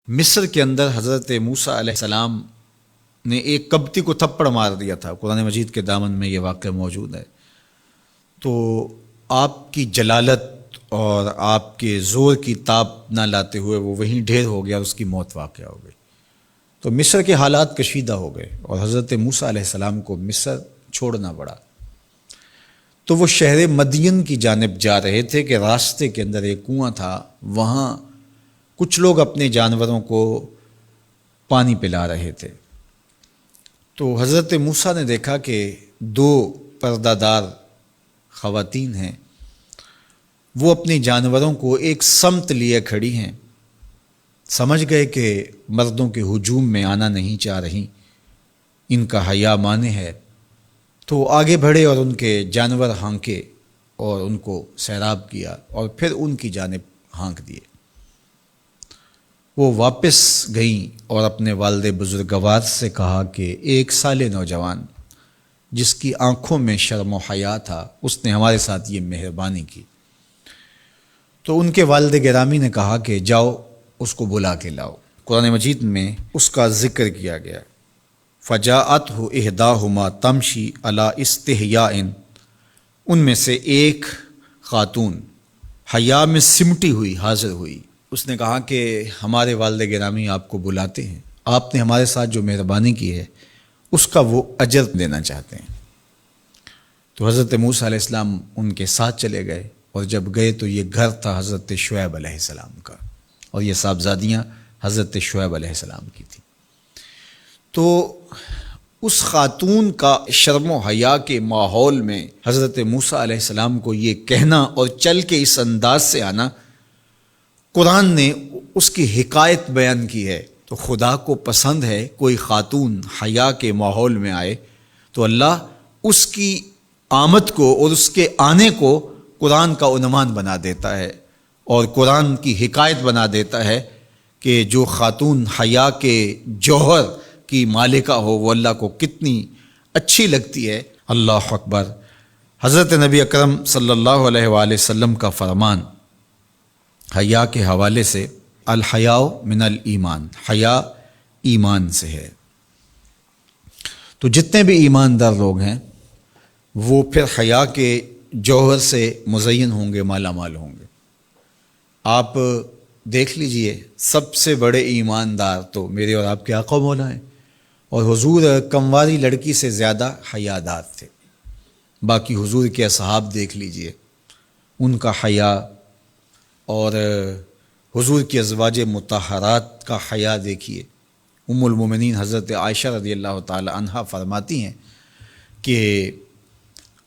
مصر کے اندر حضرت موسیٰ علیہ السلام نے ایک کبتی کو تھپڑ مار دیا تھا۔ قرآن مجید کے دامن میں یہ واقعہ موجود ہے۔ تو آپ کی جلالت اور آپ کے زور کی تاب نہ لاتے ہوئے وہ وہیں ڈھیر ہو گیا اور اس کی موت واقع ہو گئی۔ تو مصر کے حالات کشیدہ ہو گئے اور حضرت موسیٰ علیہ السلام کو مصر چھوڑنا پڑا۔ تو وہ شہر مدین کی جانب جا رہے تھے کہ راستے کے اندر ایک کنواں تھا، وہاں کچھ لوگ اپنے جانوروں کو پانی پلا رہے تھے۔ تو حضرت موسیٰ نے دیکھا کہ دو پردہ دار خواتین ہیں، وہ اپنے جانوروں کو ایک سمت لیے کھڑی ہیں۔ سمجھ گئے کہ مردوں کے ہجوم میں آنا نہیں چاہ رہی، ان کا حیا مانے ہے۔ تو آگے بڑھے اور ان کے جانور ہانکے اور ان کو سیراب کیا اور پھر ان کی جانب ہانک دیے۔ وہ واپس گئیں اور اپنے والد بزرگوار سے کہا کہ ایک سال نوجوان جس کی آنکھوں میں شرم و حیا تھا، اس نے ہمارے ساتھ یہ مہربانی کی۔ تو ان کے والد گرامی نے کہا کہ جاؤ اس کو بلا کے لاؤ۔ قرآن مجید میں اس کا ذکر کیا گیا۔ فجاءتہ احداہما تمشی علی استحیاء، ان میں سے ایک خاتون حیا میں سمٹی ہوئی حاضر ہوئی۔ اس نے کہا کہ ہمارے والد گرامی آپ کو بلاتے ہیں، آپ نے ہمارے ساتھ جو مہربانی کی ہے اس کا وہ اجر دینا چاہتے ہیں۔ تو حضرت موسیٰ علیہ السلام ان کے ساتھ چلے گئے، اور جب گئے تو یہ گھر تھا حضرت شعیب علیہ السلام کا، اور یہ صاحبزادیاں حضرت شعیب علیہ السلام کی تھیں۔ تو اس خاتون کا شرم و حیا کے ماحول میں حضرت موسیٰ علیہ السلام کو یہ کہنا اور چل کے اس انداز سے آنا، قرآن نے اس کی حکایت بیان کی ہے۔ تو خدا کو پسند ہے کوئی خاتون حیا کے ماحول میں آئے تو اللہ اس کی آمد کو اور اس کے آنے کو قرآن کا عنوان بنا دیتا ہے، اور قرآن کی حکایت بنا دیتا ہے کہ جو خاتون حیا کے جوہر کی مالکہ ہو وہ اللہ کو کتنی اچھی لگتی ہے۔ اللہ اکبر۔ حضرت نبی اکرم صلی اللہ علیہ وآلہ وسلم کا فرمان حیا کے حوالے سے، الحیاء من الایمان، حیا ایمان سے ہے۔ تو جتنے بھی ایماندار لوگ ہیں وہ پھر حیا کے جوہر سے مزین ہوں گے، مالا مال ہوں گے۔ آپ دیکھ لیجئے، سب سے بڑے ایماندار تو میرے اور آپ کے آقا مولا ہیں، اور حضور کمواری لڑکی سے زیادہ حیادار تھے۔ باقی حضور کے اصحاب دیکھ لیجئے، ان کا حیا، اور حضور کی ازواج مطہرات کا حیا دیکھیے۔ ام المومنین حضرت عائشہ رضی اللہ تعالی عنہا فرماتی ہیں کہ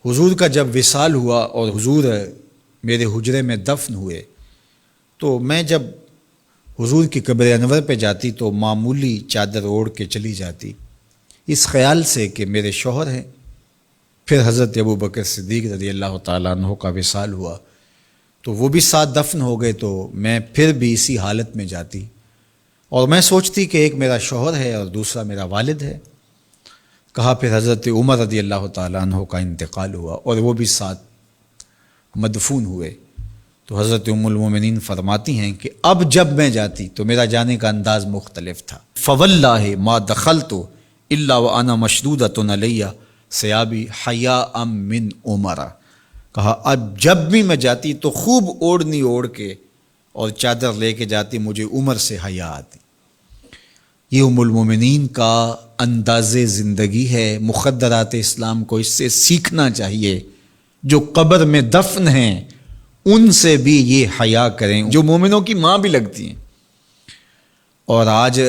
حضور کا جب وصال ہوا اور حضور میرے حجرے میں دفن ہوئے، تو میں جب حضور کی قبر انور پہ جاتی تو معمولی چادر اوڑھ کے چلی جاتی، اس خیال سے کہ میرے شوہر ہیں۔ پھر حضرت ابوبکر صدیق رضی اللہ تعالیٰ عنہ کا وصال ہوا تو وہ بھی ساتھ دفن ہو گئے، تو میں پھر بھی اسی حالت میں جاتی، اور میں سوچتی کہ ایک میرا شوہر ہے اور دوسرا میرا والد ہے۔ کہا پھر حضرت عمر رضی اللہ تعالیٰ عنہ کا انتقال ہوا اور وہ بھی ساتھ مدفون ہوئے۔ تو حضرت ام المومنین فرماتی ہیں کہ اب جب میں جاتی تو میرا جانے کا انداز مختلف تھا۔ فواللہ ما دخلت الا وانا مشدودۃ علی ثیابی حیاء من عمر۔ کہا اب جب بھی میں جاتی تو خوب اوڑھنی اوڑھ کے اور چادر لے کے جاتی، مجھے عمر سے حیا آتی۔ یہ ام المومنین کا انداز زندگی ہے۔ مخدرات اسلام کو اس سے سیکھنا چاہیے۔ جو قبر میں دفن ہیں ان سے بھی یہ حیا کریں، جو مومنوں کی ماں بھی لگتی ہیں۔ اور آج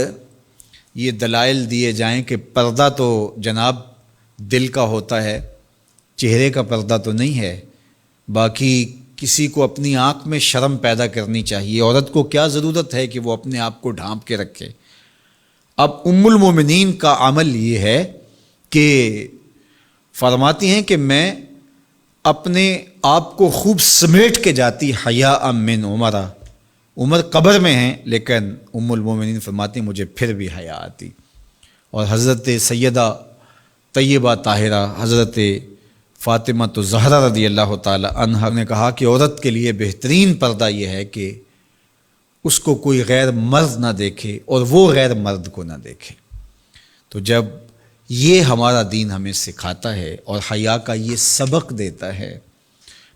یہ دلائل دیے جائیں کہ پردہ تو جناب دل کا ہوتا ہے، چہرے کا پردہ تو نہیں ہے۔ باقی کسی کو اپنی آنکھ میں شرم پیدا کرنی چاہیے۔ عورت کو کیا ضرورت ہے کہ وہ اپنے آپ کو ڈھانپ کے رکھے؟ اب ام المومنین کا عمل یہ ہے کہ فرماتی ہیں کہ میں اپنے آپ کو خوب سمیٹ کے جاتی حیاء من عمر۔ عمر قبر میں ہیں لیکن ام المومنین فرماتی ہیں مجھے پھر بھی حیا آتی۔ اور حضرت سیدہ طیبہ طاہرہ حضرت فاطمہ الزہرا رضی اللہ تعالی عنہا نے کہا کہ عورت کے لیے بہترین پردہ یہ ہے کہ اس کو کوئی غیر مرد نہ دیکھے اور وہ غیر مرد کو نہ دیکھے۔ تو جب یہ ہمارا دین ہمیں سکھاتا ہے اور حیا کا یہ سبق دیتا ہے،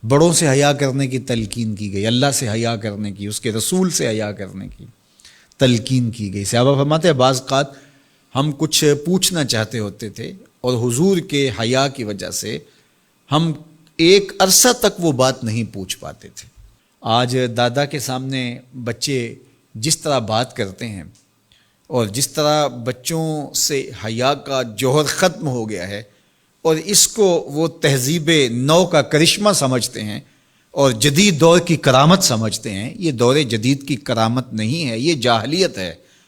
بڑوں سے حیا کرنے کی تلقین کی گئی، اللہ سے حیا کرنے کی، اس کے رسول سے حیا کرنے کی تلقین کی گئی۔ صحابہ فرماتے ہیں بعض اوقات ہم کچھ پوچھنا چاہتے ہوتے تھے اور حضور کے حیا کی وجہ سے ہم ایک عرصہ تک وہ بات نہیں پوچھ پاتے تھے۔ آج دادا کے سامنے بچے جس طرح بات کرتے ہیں اور جس طرح بچوں سے حیا کا جوہر ختم ہو گیا ہے اور اس کو وہ تہذیب نو کا کرشمہ سمجھتے ہیں اور جدید دور کی کرامت سمجھتے ہیں، یہ دور جدید کی کرامت نہیں ہے، یہ جاہلیت ہے۔